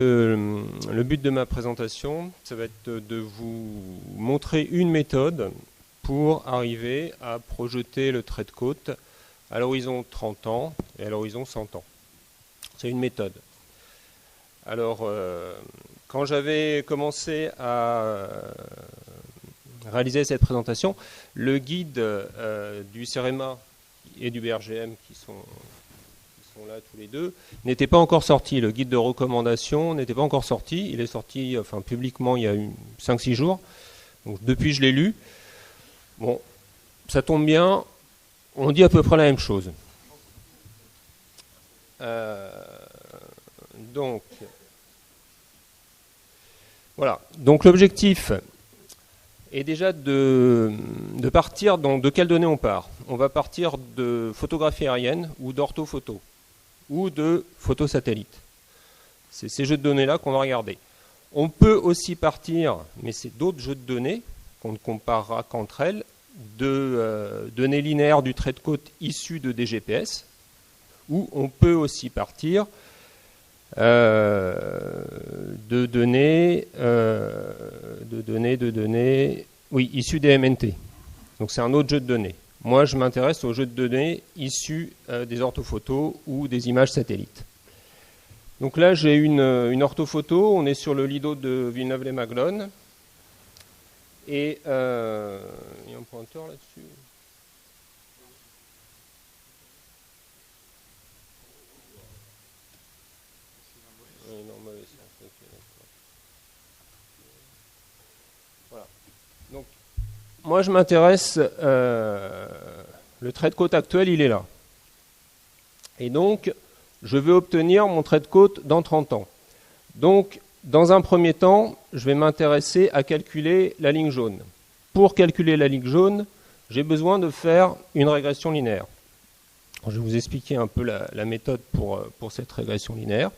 Le but de ma présentation, ça va être de vous montrer une méthode pour arriver à projeter le trait de côte à l'horizon 30 ans et à l'horizon 100 ans. C'est une méthode. Alors, quand j'avais commencé à réaliser cette présentation, le guide du CEREMA et du BRGM qui sont là tous les deux, n'était pas encore sorti. Le guide de recommandation n'était pas encore sorti. Il est sorti publiquement il y a 5-6 jours. Donc, depuis, je l'ai lu. Bon, ça tombe bien. On dit à peu près la même chose. Donc, voilà. Donc, l'objectif est déjà de partir de quelles données on part. On va partir de photographie aérienne ou d'orthophoto ou de photos satellites. C'est ces jeux de données-là qu'on va regarder. On peut aussi partir, mais c'est d'autres jeux de données qu'on ne comparera qu'entre elles, de données linéaires du trait de côte issues de DGPS, ou on peut aussi partir de données issues des MNT. Donc c'est un autre jeu de données. Moi, je m'intéresse aux jeux de données issus des orthophotos ou des images satellites. Donc là, j'ai une orthophoto. On est sur le Lido de Villeneuve-les-Maguelones. Et il y a un pointeur là-dessus. Voilà. Donc, moi, je m'intéresse, le trait de côte actuel, il est là. Et donc, je veux obtenir mon trait de côte dans 30 ans. Donc, dans un premier temps, je vais m'intéresser à calculer la ligne jaune. Pour calculer la ligne jaune, j'ai besoin de faire une régression linéaire. Je vais vous expliquer un peu la méthode pour cette régression linéaire.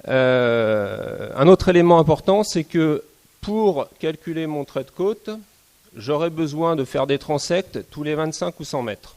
Un autre élément important, c'est que pour calculer mon trait de côte, j'aurai besoin de faire des transects tous les 25 ou 100 mètres.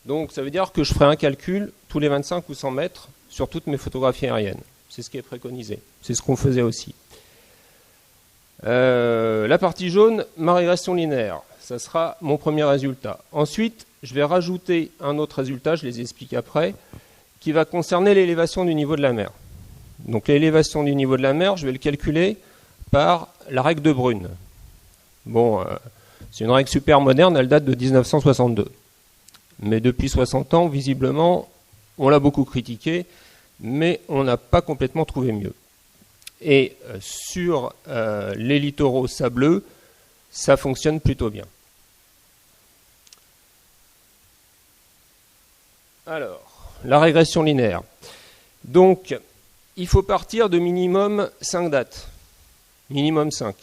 Donc ça veut dire que je ferai un calcul tous les 25 ou 100 mètres sur toutes mes photographies aériennes. C'est ce qui est préconisé. C'est ce qu'on faisait aussi. La partie jaune, ma régression linéaire. Ça sera mon premier résultat. Ensuite, je vais rajouter un autre résultat, je les explique après, qui va concerner l'élévation du niveau de la mer. Donc l'élévation du niveau de la mer, je vais le calculer par la règle de Brune. Bon, c'est une règle super moderne, elle date de 1962. Mais depuis 60 ans, visiblement, on l'a beaucoup critiquée, mais on n'a pas complètement trouvé mieux. Et sur les littoraux sableux, ça fonctionne plutôt bien. Alors, la régression linéaire. Donc, il faut partir de minimum 5 dates. Minimum 5.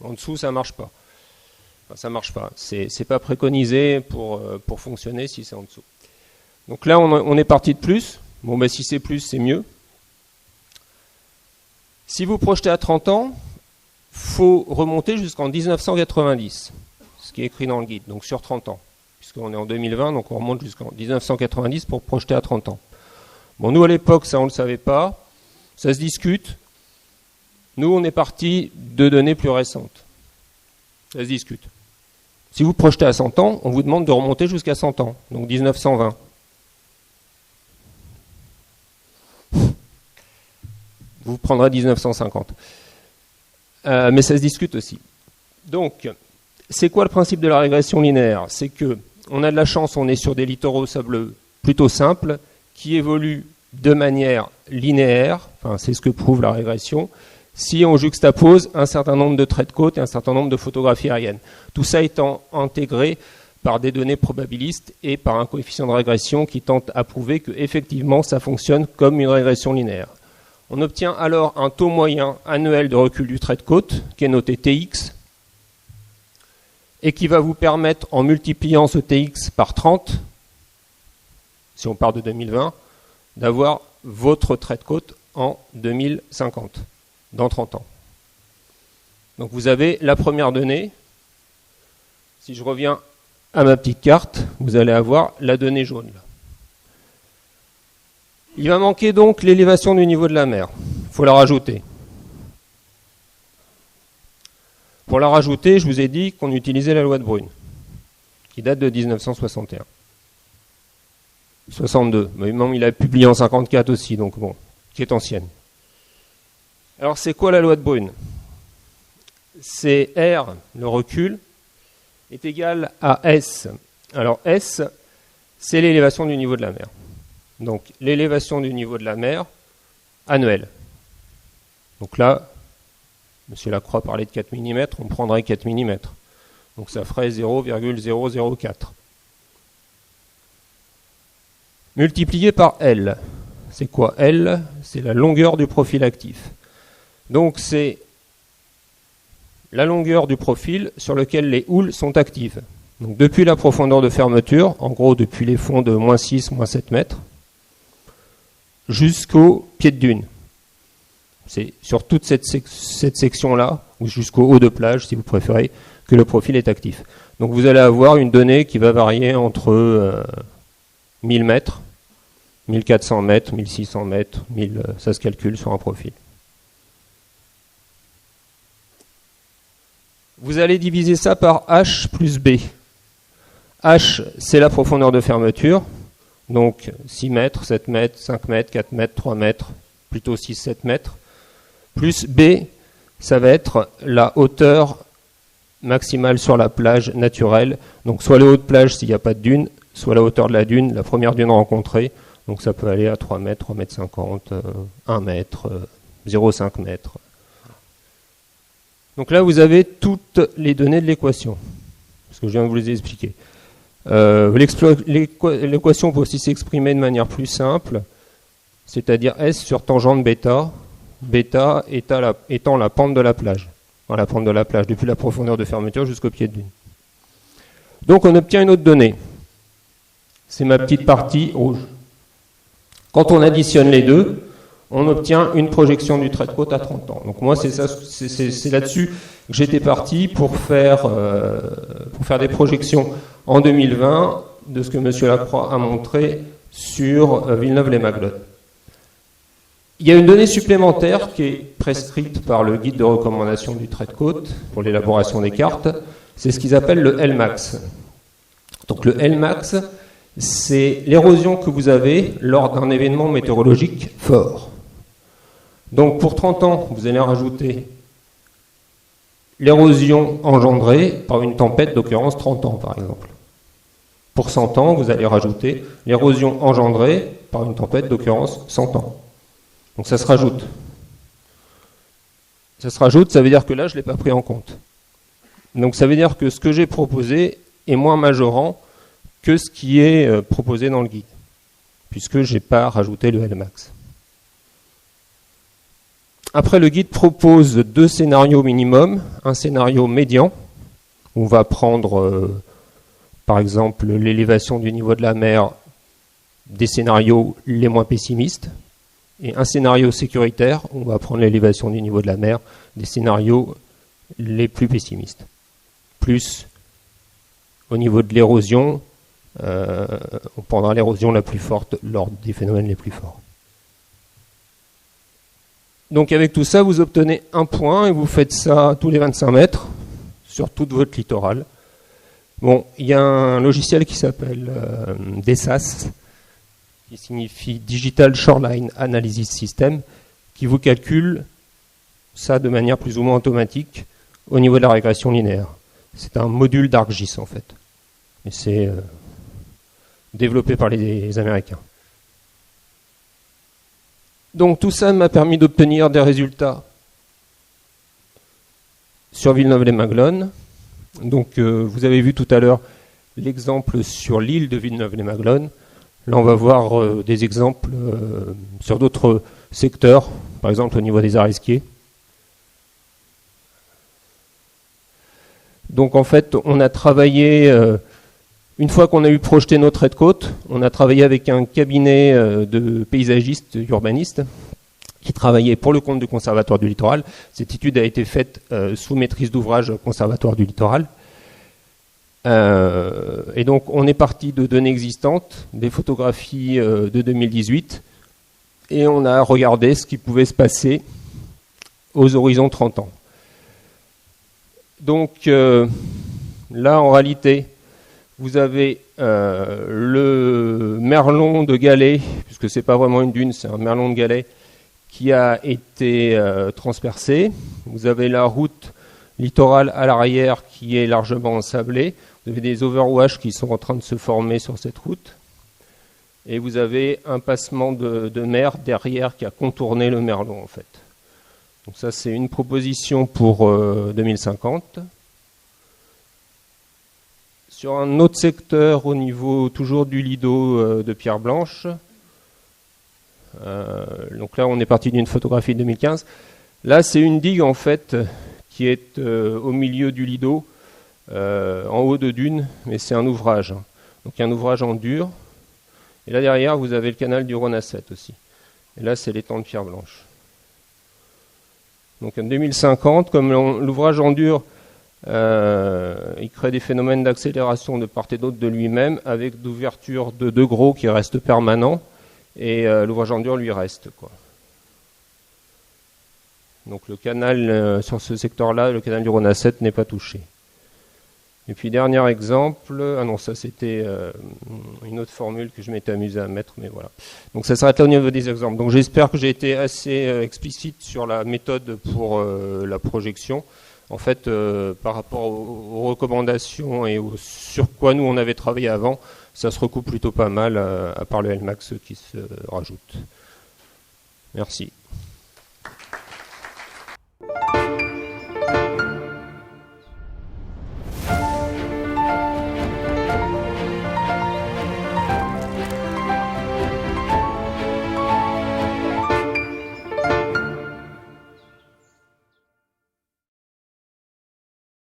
En dessous, ça ne marche pas. Enfin, ça ne marche pas. C'est pas préconisé pour fonctionner si c'est en dessous. Donc là, on est parti de plus. Bon, ben, si c'est plus, c'est mieux. Si vous projetez à 30 ans, il faut remonter jusqu'en 1990, ce qui est écrit dans le guide, donc sur 30 ans. Puisqu'on est en 2020, donc on remonte jusqu'en 1990 pour projeter à 30 ans. Bon, nous, à l'époque, ça, on ne le savait pas. Ça se discute. Nous, on est parti de données plus récentes. Ça se discute. Si vous projetez à 100 ans, on vous demande de remonter jusqu'à 100 ans, donc 1920. Vous prendrez 1950. Mais ça se discute aussi. Donc, c'est quoi le principe de la régression linéaire? C'est que on a de la chance, on est sur des littoraux sableux plutôt simples, qui évoluent de manière linéaire, enfin, c'est ce que prouve la régression, si on juxtapose un certain nombre de traits de côte et un certain nombre de photographies aériennes. Tout ça étant intégré par des données probabilistes et par un coefficient de régression qui tente à prouver qu'effectivement ça fonctionne comme une régression linéaire. On obtient alors un taux moyen annuel de recul du trait de côte, qui est noté TX, et qui va vous permettre, en multipliant ce TX par 30, si on part de 2020, d'avoir votre trait de côte en 2050, dans 30 ans. Donc vous avez la première donnée. Si je reviens à ma petite carte, vous allez avoir la donnée jaune. Il va manquer donc l'élévation du niveau de la mer. Il faut la rajouter. Pour la rajouter, je vous ai dit qu'on utilisait la loi de Brune, qui date de 1961. 62, mais même il a publié en 54 aussi, donc bon, qui est ancienne. Alors c'est quoi la loi de Brune? C'est R, le recul, est égal à S. Alors S, c'est l'élévation du niveau de la mer. Donc l'élévation du niveau de la mer annuelle. Donc là, M. Lacroix parlait de 4 mm, on prendrait 4 mm. Donc ça ferait 0,004. Multiplié par L. C'est quoi L? C'est la longueur du profil actif. Donc c'est la longueur du profil sur lequel les houles sont actives. Donc depuis la profondeur de fermeture, en gros depuis les fonds de moins 6, moins 7 mètres, jusqu'au pied de dune. C'est sur toute cette section-là, ou jusqu'au haut de plage, si vous préférez, que le profil est actif. Donc vous allez avoir une donnée qui va varier entre 1000 mètres, 1400 mètres, 1600 mètres, 1000, ça se calcule sur un profil. Vous allez diviser ça par H plus B. H, c'est la profondeur de fermeture, donc 6 mètres, 7 mètres, 5 mètres, 4 mètres, 3 mètres, plutôt 6, 7 mètres, plus B, ça va être la hauteur maximale sur la plage naturelle, donc soit le haut de plage s'il n'y a pas de dune, soit la hauteur de la dune, la première dune rencontrée, donc ça peut aller à 3 mètres, 3 mètres 50, 1 mètre, 0,5 mètres. Donc là, vous avez toutes les données de l'équation, ce que je viens de vous les expliquer. L'équation peut aussi s'exprimer de manière plus simple, c'est-à-dire S sur tangente bêta, bêta étant la pente de la plage. Enfin, la pente de la plage, depuis la profondeur de fermeture jusqu'au pied de dune. Donc on obtient une autre donnée. C'est ma petite partie rouge. Quand on additionne les deux, on obtient une projection du trait de côte à 30 ans. Donc moi, c'est là-dessus que j'étais parti pour faire des projections en 2020 de ce que M. Lacroix a montré sur Villeneuve-les-Maglones. Il y a une donnée supplémentaire qui est prescrite par le guide de recommandation du trait de côte pour l'élaboration des cartes, c'est ce qu'ils appellent le Lmax. Donc le Lmax, c'est l'érosion que vous avez lors d'un événement météorologique fort. Donc pour 30 ans, vous allez rajouter l'érosion engendrée par une tempête d'occurrence 30 ans par exemple. Pour 100 ans, vous allez rajouter l'érosion engendrée par une tempête d'occurrence 100 ans. Donc ça se rajoute. Ça se rajoute, ça veut dire que là, je ne l'ai pas pris en compte. Donc ça veut dire que ce que j'ai proposé est moins majorant que ce qui est proposé dans le guide, puisque je n'ai pas rajouté le Lmax. Après, le guide propose 2 scénarios minimum, un scénario médian, où on va prendre, par exemple, l'élévation du niveau de la mer des scénarios les moins pessimistes, et un scénario sécuritaire, où on va prendre l'élévation du niveau de la mer des scénarios les plus pessimistes. Plus, au niveau de l'érosion, on prendra l'érosion la plus forte lors des phénomènes les plus forts. Donc avec tout ça, vous obtenez un point et vous faites ça tous les 25 mètres sur toute votre littorale. Bon, il y a un logiciel qui s'appelle DSAS, qui signifie Digital Shoreline Analysis System, qui vous calcule ça de manière plus ou moins automatique au niveau de la régression linéaire. C'est un module d'ArcGIS en fait. Et c'est développé par les Américains. Donc tout ça m'a permis d'obtenir des résultats sur Villeneuve-les-Maglones. Donc vous avez vu tout à l'heure l'exemple sur l'île de Villeneuve-les-Maglones. Là on va voir des exemples sur d'autres secteurs, par exemple au niveau des arisquiers. Donc en fait on a travaillé, une fois qu'on a eu projeté nos traits de côte, on a travaillé avec un cabinet de paysagistes urbanistes qui travaillait pour le compte du Conservatoire du Littoral. Cette étude a été faite sous maîtrise d'ouvrage Conservatoire du Littoral. Et donc on est parti de données existantes, des photographies de 2018, Et on a regardé ce qui pouvait se passer aux horizons 30 ans. Donc là, en réalité, vous avez le merlon de Galets, puisque ce n'est pas vraiment une dune, c'est un merlon de Galets, qui a été transpercé. Vous avez la route littorale à l'arrière qui est largement ensablée. Vous avez des overwash qui sont en train de se former sur cette route. Et vous avez un passement de mer derrière qui a contourné le merlon, en fait. Donc ça, c'est une proposition pour 2050. Sur un autre secteur, au niveau toujours du lido de Pierre Blanche, donc là, on est parti d'une photographie de 2015. Là, c'est une digue, en fait, qui est au milieu du lido, en haut de dune, mais c'est un ouvrage. Donc, il y a un ouvrage en dur. Et là, derrière, vous avez le canal du Rhône à 7 aussi. Et là, c'est l'étang de Pierre Blanche. Donc, en 2050, comme l'ouvrage en dur, il crée des phénomènes d'accélération de part et d'autre de lui-même, avec d'ouverture de deux gros qui restent permanents. Et l'ouvrage en dur lui reste, quoi. Donc le canal sur ce secteur-là, le canal du Rhône à 7 n'est pas touché. Et puis dernier exemple, ah non, ça c'était une autre formule que je m'étais amusé à mettre, mais voilà. Donc ça s'arrête là au niveau des exemples. Donc j'espère que j'ai été assez explicite sur la méthode pour la projection. En fait, par rapport aux recommandations et sur quoi nous on avait travaillé avant, ça se recoupe plutôt pas mal, à part le LMAX qui se rajoute. Merci.